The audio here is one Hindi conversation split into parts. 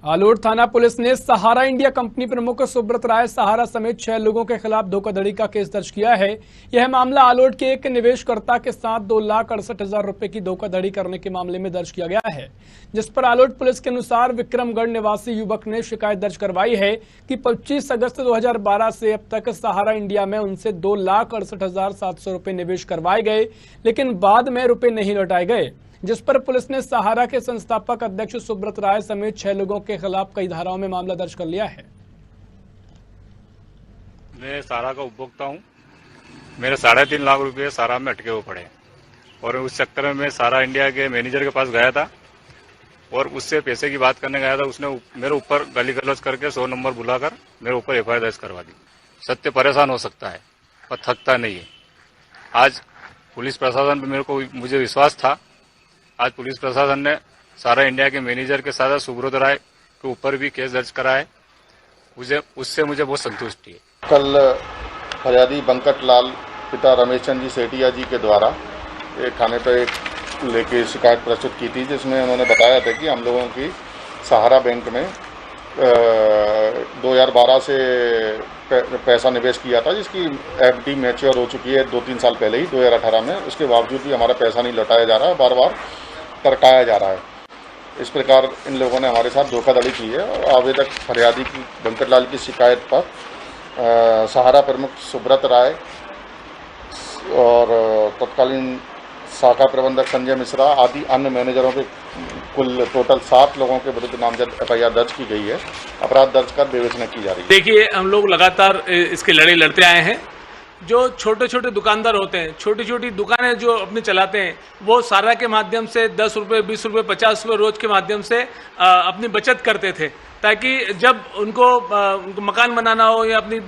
आलोट थाना पुलिस ने सहारा इंडिया कंपनी प्रमुख सुब्रत राय सहारा समेत 6 लोगों के खिलाफ धोखाधड़ी का केस दर्ज किया है। यह मामला आलोट के एक निवेशकर्ता के साथ 2,68,000 रुपए की धोखाधड़ी करने के मामले में दर्ज किया गया है, जिस पर आलोट पुलिस के अनुसार विक्रमगढ़ निवासी युवक ने शिकायत दर्ज करवाई है कि 25 अगस्त 2012 से अब तक सहारा इंडिया में उनसे 2,68,700 रुपए निवेश करवाए गए, लेकिन बाद में रुपए नहीं लौटाए गए, जिस पर पुलिस ने सहारा के संस्थापक अध्यक्ष सुब्रत राय समेत 6 लोगों के खिलाफ कई धाराओं में मामला दर्ज कर लिया है। मैं सहारा का उपभोक्ता हूँ। मेरे 3.5 लाख रुपए सहारा में अटके हुए पड़े और उस चक्कर में मैं सहारा इंडिया के मैनेजर के पास गया था और उससे पैसे की बात करने गया था। उसने मेरे ऊपर गाली गलौज करके 100 नंबर बुलाकर मेरे ऊपर एफआईआर दर्ज करवा दी। सत्य परेशान हो सकता है पर थकता नहीं है। आज पुलिस प्रशासन पे मुझे विश्वास था। आज पुलिस प्रशासन ने सहारा इंडिया के मैनेजर के साथ सुब्रत राय के ऊपर भी केस दर्ज करा है। उससे मुझे बहुत संतुष्टि है। कल फरियादी बंकट लाल पिता रमेश चंद जी सेठिया जी के द्वारा एक थाने पर एक लेके शिकायत प्रस्तुत की थी, जिसमें उन्होंने बताया था कि हम लोगों की सहारा बैंक में 2012 से पैसा निवेश किया था, जिसकी एफडी मैच्योर हो चुकी है 2-3 साल पहले ही 2018 में। उसके बावजूद भी हमारा पैसा नहीं लौटाया जा रहा है, बार बार टरकाया जा रहा है। इस प्रकार इन लोगों ने हमारे साथ धोखाधड़ी की है और आवेदक फरियादी की बंकटलाल की शिकायत पर सहारा प्रमुख सुब्रत राय और तत्कालीन शाखा प्रबंधक संजय मिश्रा आदि अन्य मैनेजरों के कुल टोटल 7 लोगों के विरुद्ध नामजद एफआईआर दर्ज की गई है। अपराध दर्ज कर विवेचना की जा रही है। देखिए, हम लोग लगातार इसके लड़ाई लड़ते आए हैं। जो छोटे छोटे दुकानदार होते हैं, छोटी छोटी दुकानें जो अपनी चलाते हैं, वो सहारा के माध्यम से 10 रुपये, 20 रुपये, 50 रुपये रोज के माध्यम से अपनी बचत करते थे, ताकि जब उनको मकान बनाना हो या अपनी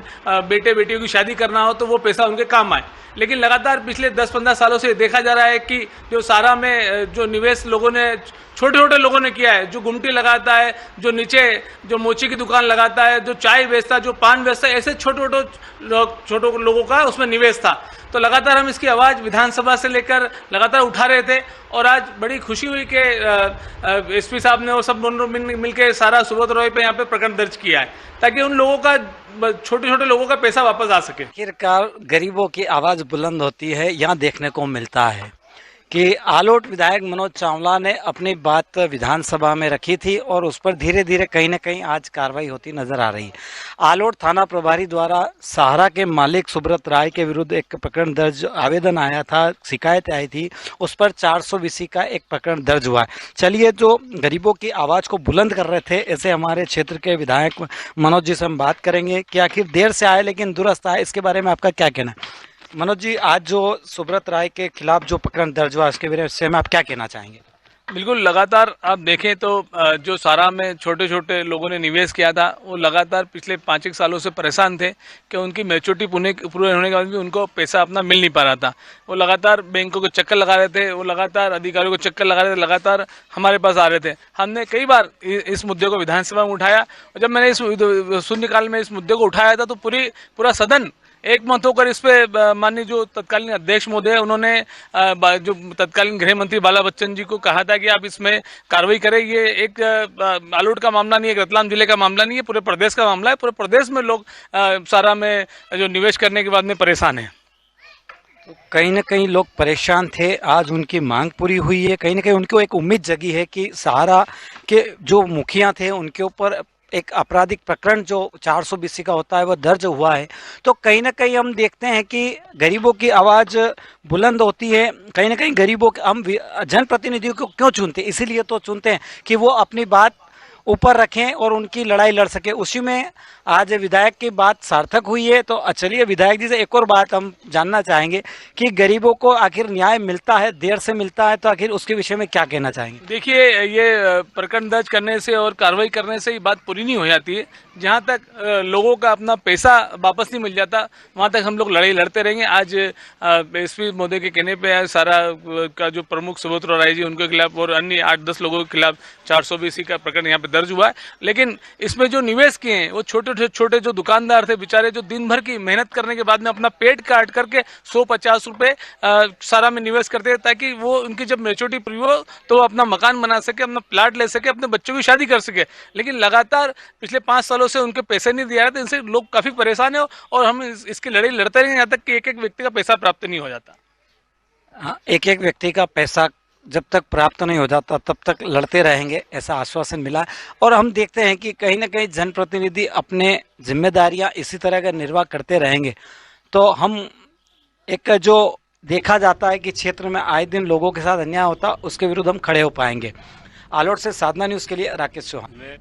बेटे बेटियों की शादी करना हो तो वो पैसा उनके काम आए। लेकिन लगातार पिछले 10-15 सालों से देखा जा रहा है कि जो सहारा में जो निवेश लोगों ने, छोटे छोटे लोगों ने किया है, जो गुमटी लगाता है, जो नीचे जो मोची की दुकान लगाता है, जो चाय बेचता है, जो पान बेचता है, ऐसे छोटे छोटे लोगों का उसमें निवेश था। तो लगातार हम इसकी आवाज़ विधानसभा से लेकर लगातार उठा रहे थे और आज बड़ी खुशी हुई कि एसपी साहब ने वो सब मिलकर सारा सुब्रत राय पे यहाँ पे प्रकरण दर्ज किया है, ताकि उन लोगों का, छोटे छोटे लोगों का पैसा वापस आ सके। आखिरकार गरीबों की आवाज़ बुलंद होती है। यहाँ देखने को मिलता है कि आलोट विधायक मनोज चावला ने अपनी बात विधानसभा में रखी थी और उस पर धीरे धीरे कहीं ना कहीं आज कार्रवाई होती नजर आ रही है। आलोट थाना प्रभारी द्वारा सहारा के मालिक सुब्रत राय के विरुद्ध एक प्रकरण दर्ज, आवेदन आया था, शिकायत आई थी, उस पर 420 का एक प्रकरण दर्ज हुआ है। चलिए, जो गरीबों की आवाज़ को बुलंद कर रहे थे, ऐसे हमारे क्षेत्र के विधायक मनोज जी से हम बात करेंगे कि आखिर देर से आए लेकिन दुरुस्त आए, इसके बारे में आपका क्या कहना है? मनोज जी, आज जो सुब्रत राय के खिलाफ जो प्रकरण दर्ज हुआ उसके विषय में आप क्या कहना चाहेंगे? बिल्कुल, लगातार आप देखें तो जो सहारा में छोटे छोटे लोगों ने निवेश किया था, वो लगातार पिछले 5-1 सालों से परेशान थे कि उनकी मैच्योरिटी पूरे होने के बाद भी उनको पैसा अपना मिल नहीं पा रहा था। वो लगातार बैंकों को चक्कर लगा रहे थे, वो लगातार अधिकारियों को चक्कर लगा रहे थे, लगातार हमारे पास आ रहे थे। हमने कई बार इस मुद्दे को विधानसभा में उठाया और जब मैंने इस शून्यकाल में इस मुद्दे को उठाया था तो पूरा सदन एक मत होकर इस पे माननीय जो तत्कालीन अध्यक्ष महोदय, उन्होंने जो तत्कालीन गृह मंत्री बाला बच्चन जी को कहा था कि आप इसमें कार्रवाई करें। ये एक आलोट का मामला नहीं है, एक रतलाम जिले का मामला नहीं है, पूरे प्रदेश का मामला है। पूरे प्रदेश में लोग सहारा में जो निवेश करने के बाद में परेशान हैं। तो कहीं ना कहीं लोग परेशान थे, आज उनकी मांग पूरी हुई है। कहीं ना कहीं उनको एक उम्मीद जगी है कि सहारा के जो मुखिया थे उनके ऊपर एक आपराधिक प्रकरण जो 420 का होता है वो दर्ज हुआ है। तो कहीं ना कहीं हम देखते हैं कि गरीबों की आवाज़ बुलंद होती है। कहीं ना कहीं गरीबों के, हम जनप्रतिनिधियों को क्यों चुनते हैं? इसीलिए तो चुनते हैं कि वो अपनी बात ऊपर रखें और उनकी लड़ाई लड़ सके। उसी में आज विधायक की बात सार्थक हुई है। तो चलिए, विधायक जी से एक और बात हम जानना चाहेंगे कि गरीबों को आखिर न्याय मिलता है, देर से मिलता है, तो आखिर उसके विषय में क्या कहना चाहेंगे? देखिए, ये प्रकरण दर्ज करने से और कार्रवाई करने से ये बात पूरी नहीं हो जाती है। जहाँ तक लोगों का अपना पैसा वापस नहीं मिल जाता वहाँ तक हम लोग लड़ाई लड़ते रहेंगे। आज एसपी महोदय के कहने पे आज सारा का जो प्रमुख सुब्रत राय जी उनके खिलाफ और अन्य 8-10 लोगों के खिलाफ 420 का प्रकरण यहाँ पे दर्ज हुआ है। लेकिन इसमें जो निवेश किए हैं वो छोटे छोटे जो दुकानदार थे बेचारे, जो दिन भर की मेहनत करने के बाद में अपना पेट काट करके 150 रुपये सारा में निवेश करते हैं, ताकि वो उनकी जब मैच्योरिटी पूरी हो तो वो अपना मकान बना सके, अपना प्लाट ले सके, अपने बच्चों की शादी कर सके। लेकिन लगातार पिछले 5 सालों से उनके पैसे नहीं दिया है, तो इनसे लोग काफी परेशान है और हम इसकी लड़ाई लड़ते रहेंगे यहाँ तक कि एक एक व्यक्ति का पैसा प्राप्त नहीं हो जाता। हाँ, एक एक व्यक्ति का पैसा जब तक प्राप्त नहीं हो जाता तब तक लड़ते रहेंगे, ऐसा आश्वासन मिला। और हम देखते हैं कि कहीं ना कहीं जनप्रतिनिधि अपने जिम्मेदारियां इसी तरह का निर्वाह करते रहेंगे तो हम एक जो देखा जाता है कि क्षेत्र में आए दिन लोगों के साथ अन्याय होता, उसके विरुद्ध हम खड़े हो पाएंगे। आलोट से साधना न्यूज़ के लिए राकेश चौहान।